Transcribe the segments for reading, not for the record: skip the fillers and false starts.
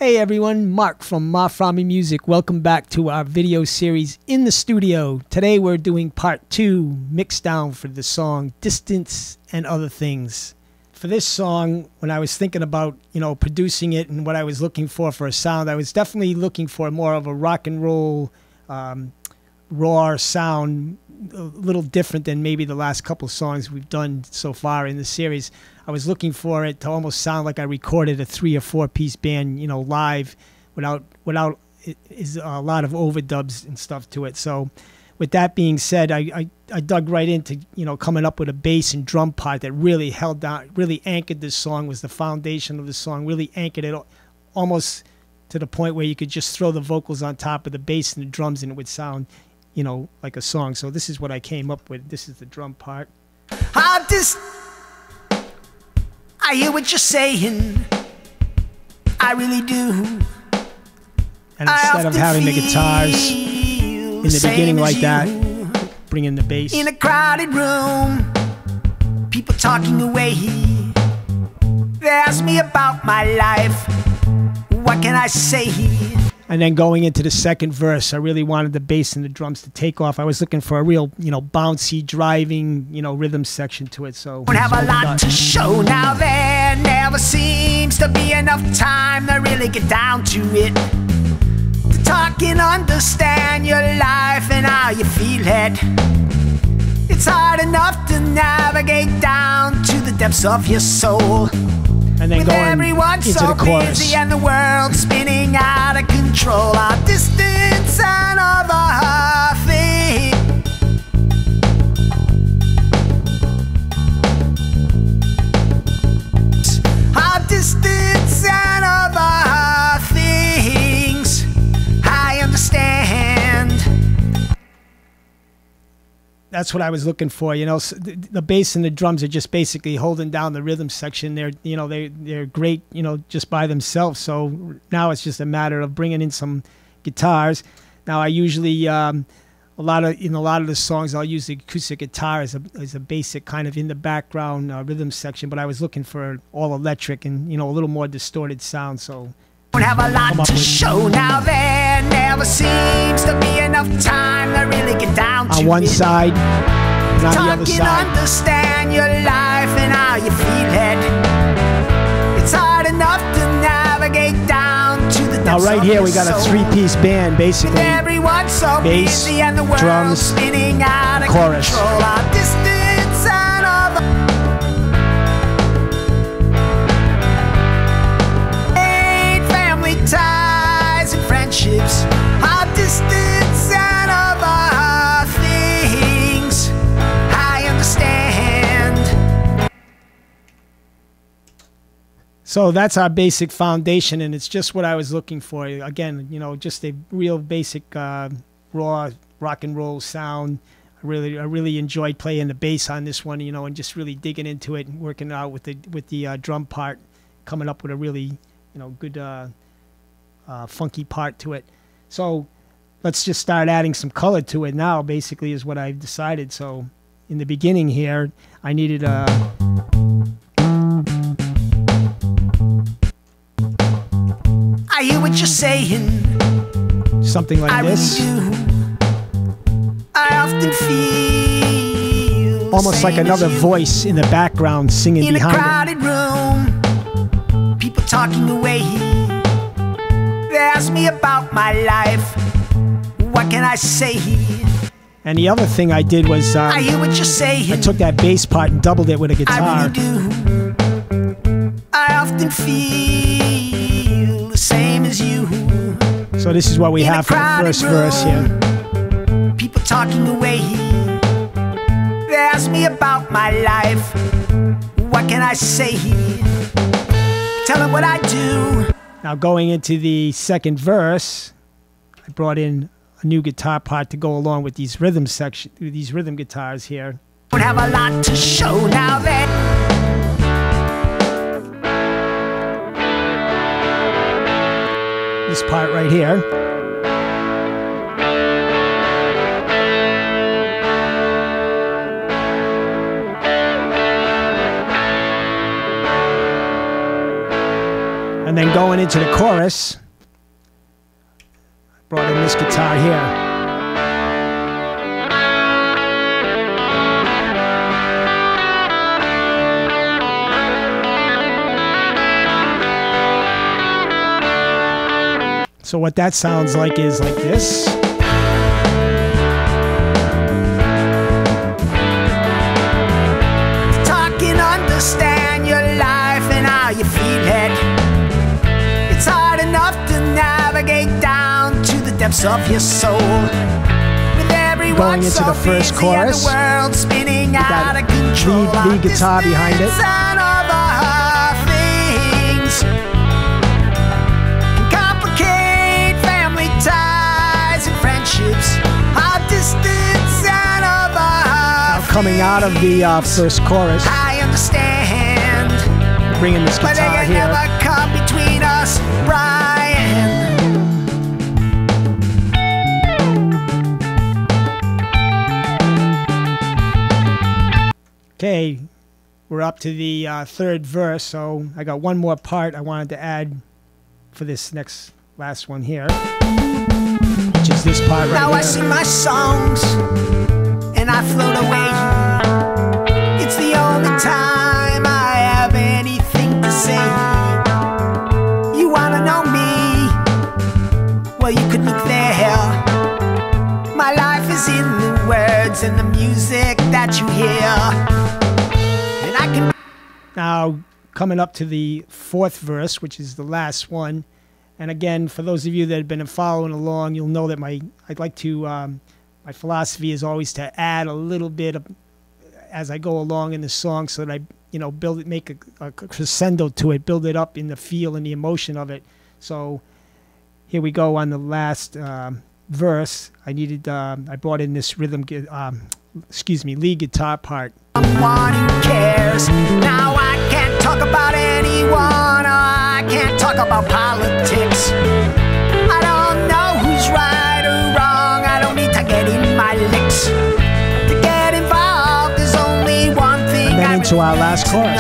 Hey everyone, Mark from Maframi Music. Welcome back to our video series in the studio. Today we're doing part 2, mixdown for the song Distance and Other Things. For this song, when I was thinking about, producing it and what I was looking for a sound, I was definitely looking for more of a rock and roll, raw sound, a little different than maybe the last couple songs we've done so far in the series. I was looking for it to almost sound like I recorded a 3 or 4 piece band, live, without a lot of overdubs and stuff to it. So with that being said, I dug right into, coming up with a bass and drum part that really held down, really anchored this song, was the foundation of the song, really anchored it almost to the point where you could just throw the vocals on top of the bass and the drums and it would sound, like a song. So this is what I came up with. This is the drum part. I hear what you're saying, I really do. And instead of having the guitars in the beginning like that, bring in the bass. In a crowded room, people talking away. They ask me about my life, what can I say? And then going into the second verse, I really wanted the bass and the drums to take off. I was looking for a real, bouncy, driving, rhythm section to it. So don't have a lot to show now. There never seems to be enough time to really get down to it, to talk and understand your life and how you feel it. It's hard enough to navigate down to the depths of your soul. And then with going everyone into so the chorus. busy and the world spinning out of control. Our distance and other things. Our distance and other things. I understand. That's what I was looking for, the bass and the drums are just basically holding down the rhythm section. They're great, just by themselves. So now it's just a matter of bringing in some guitars. Now I usually, in a lot of the songs, I'll use the acoustic guitar as a basic kind of in the background rhythm section. But I was looking for all electric and a little more distorted sound. So don't have a lot to show now. There never seems to be enough time to really get down to on one it. side, and on the other side. Understand your life and how you feel it. It's hard enough to navigate down to the depths. Now right here we got a 3-piece band, basically. Everyone so bass, busy and the world drums, spinning out of chorus. control. Our distance and other ties and friendships, our distance and other things. I understand. So that's our basic foundation, and it's just what I was looking for. Again, just a real basic raw rock and roll sound. I really enjoyed playing the bass on this one, and just really digging into it and working out with the drum part, coming up with a really good funky part to it. So let's just start adding some color to it now, basically, is what I've decided. So in the beginning here, I needed a I hear what you're saying, something like this. Really do. I often feel almost like another voice in the background singing in behind a crowded room, people talking away. They ask me about my life, what can I say? And the other thing I did was I hear what you're saying, I took that bass part and doubled it with a guitar. I really do. I often feel the same as you. So this is what we have for the first verse here. People talking away. They ask me about my life, what can I say? Tell them what I do. Now going into the second verse, I brought in a new guitar part to go along with these rhythm guitars here. Don't have a lot to show now. Then this part right here. And then Then going into the chorus, brought in this guitar here. So what that sounds like is like this. Talk and understand your life and how you feel it. It's hard enough to navigate down to the depths of your soul. With everyone going into so the first busy chorus, and the world spinning out of control. lead guitar behind it. Coming out of the first chorus, I understand, bringing this guitar but they here. never come between us, Brian. Okay, we're up to the third verse, so I got one more part I wanted to add for this last one here, which is this part right now here. I sing my songs and I float away. It's the only time I have anything to say. You wanna know me? Well, you could look there. My life is in the words and the music that you hear. And I can. Now, coming up to the fourth verse, which is the last one. And again, for those of you that have been following along, you'll know that my philosophy is always to add a little bit of, as I go along in the song, so that I, build it, make a crescendo to it, build it up in the feel and the emotion of it. So here we go on the last verse. I brought in this lead guitar part. Someone who cares. Now I can't talk about anyone, or I can't talk about politics. I don't know who's right or wrong. I don't need to get in my licks. To get involved, there's only one thing. And then into our last chorus.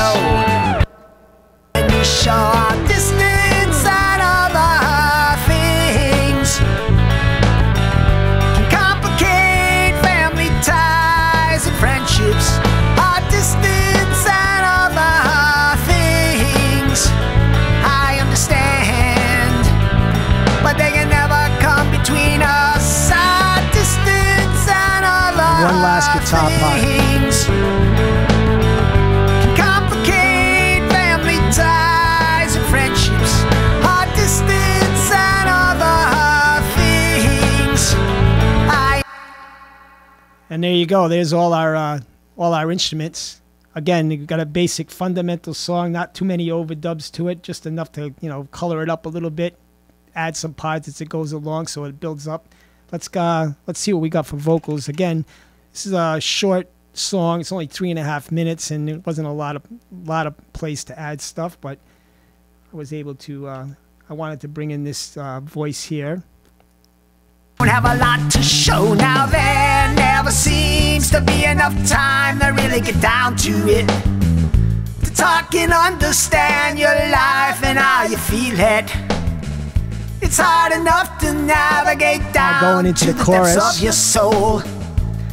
And you show our distance and other things can complicate family ties and friendships. Our distance and other things, I understand, but they can never come between us. Our distance and other One last guitar part. things can complicate family ties and friendships. Our distance and other things. And there you go. There's all our instruments. Again, you've got a basic fundamental song, not too many overdubs to it, just enough to, color it up a little bit, add some parts as it goes along so it builds up. Let's see what we got for vocals. Again, this is a short song. It's only 3.5 minutes, and it wasn't a lot of place to add stuff, but I was able to, I wanted to bring in this voice here. Don't have a lot to show now. There never seems to be enough time to really get down to it, to talk and understand your life and how you feel it. It's hard enough to navigate down going into to the the chorus. depths of your soul.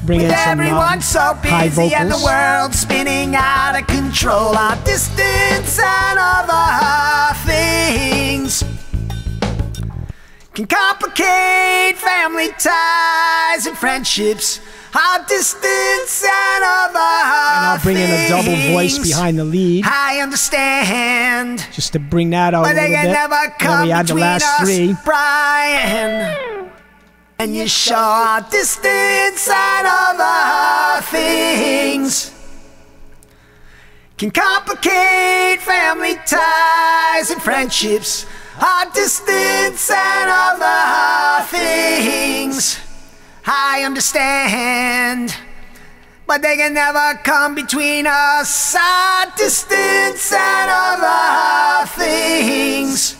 Bring in With some everyone so high busy and the vocals. world spinning out of control. Our distance and other things can complicate family ties and friendships. Our distance and other And I'll bring in a double voice things, behind the lead, I understand, just to bring that out a but little they can bit. never And then come we add the between last us, three. Brian. And you show our distance and other things can complicate family ties and friendships. Our distance and other things, I understand, but they can never come between us. Our distance and other things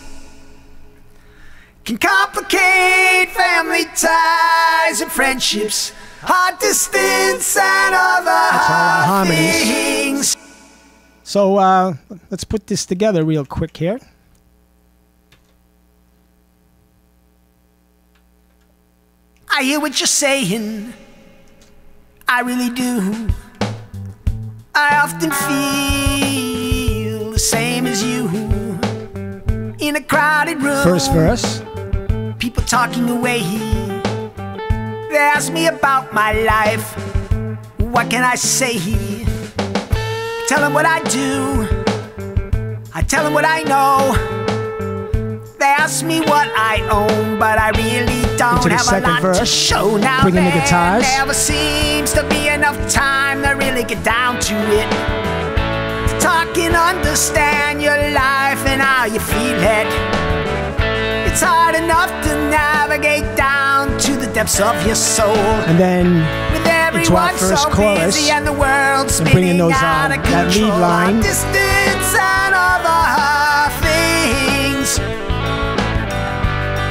can complicate family ties and friendships. Our distance and That's all our other harmonies. things. So let's put this together real quick here. I hear what you're saying, I really do. I often feel the same as you. In a crowded room, First verse. people talking away. They ask me about my life. What can I say? Tell them what I do, I tell them what I know. They ask me what I own, but I really don't have a lot to show. Now Bring in the guitars. never seems to be enough time to really get down to it, to talk and understand your life and how you feel it. It's hard enough to navigate down to the depths of your soul. And then With into our everyone first so chorus, busy and the world and bringing spinning those out of that lead control. line. Our distance and other things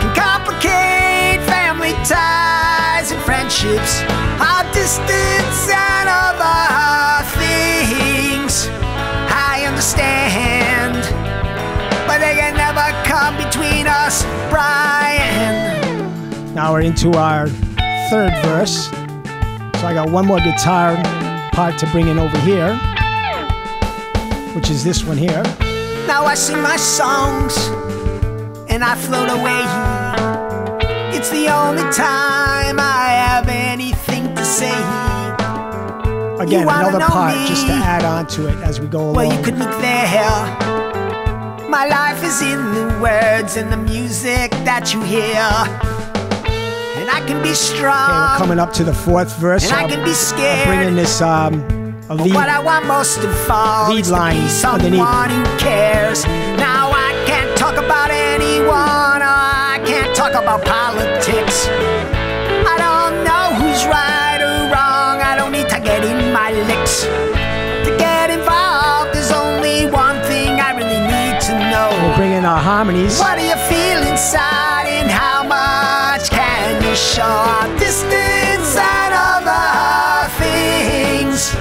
can complicate family ties and friendships. Our distance and other things, I understand, but they can never come between us, Brian. now we're into our third verse. So I got one more guitar part to bring in over here, which is this one here. Now I sing my songs and I float away. It's the only time I have anything to say. Again, another part me? just to add on to it as we go along. Well, you could look there. My life is in the words and the music that you hear. And I can be strong. Okay, we're coming up to the fourth verse. And I can be scared. I'll bring in this a lead, What I want most of all lead is to line be someone underneath. who cares. Now I can't talk about anyone, or I can't talk about politics. I don't know who's right or wrong. I don't need to get in my licks. To get involved, there's only one thing I really need to know. We'll bring in our harmonies. What do you feel inside, and how much can you show? Our distance and other things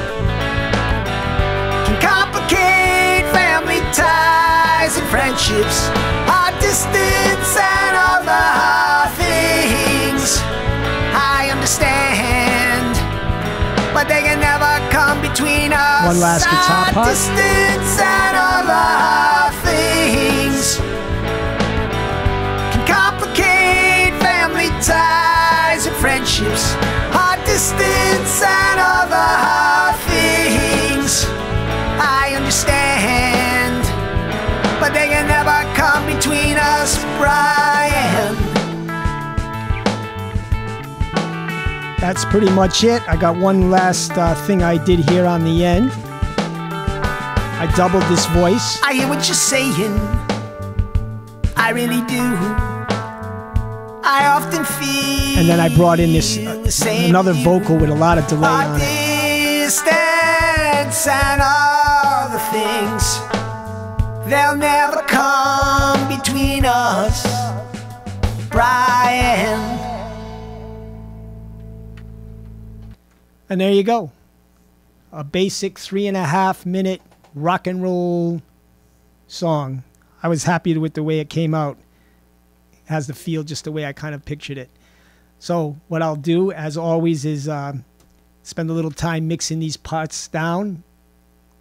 can complicate family ties and friendships. Our distance and other things, I understand, but they can never come between us. One last guitar Our part. distance and other things can complicate family ties and friendships. Our distance and other things, I understand, but they can never come between us, Brian. That's pretty much it. I got one last thing I did here on the end. I doubled this voice. I hear what you're saying, I really do. I often feel And then I brought in this the same another you. vocal with a lot of delay Our on it. distance and all the things, they'll never come between us, Brian. And there you go. A basic 3.5 minute rock and roll song. I was happy with the way it came out. It has the feel just the way I kind of pictured it. So what I'll do, as always, is spend a little time mixing these parts down,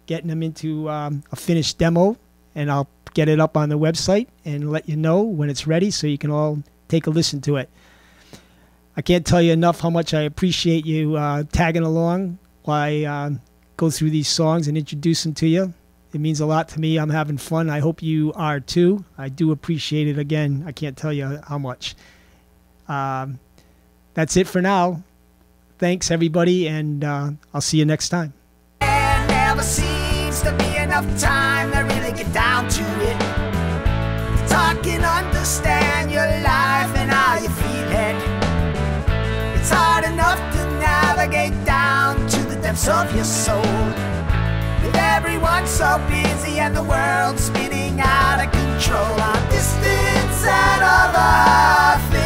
getting them into a finished demo, and I'll get it up on the website and let you know when it's ready so you can all take a listen to it. I can't tell you enough how much I appreciate you tagging along while I go through these songs and introduce them to you. It means a lot to me. I'm having fun. I hope you are too. I do appreciate it. Again, I can't tell you how much. That's it for now. Thanks, everybody, and I'll see you next time. There never seems to be enough time to really get down to it, to talk and understand your life and how you feel it. It's hard enough to navigate down to the depths of your soul, with everyone so busy and the world spinning out of control. Our distance and other things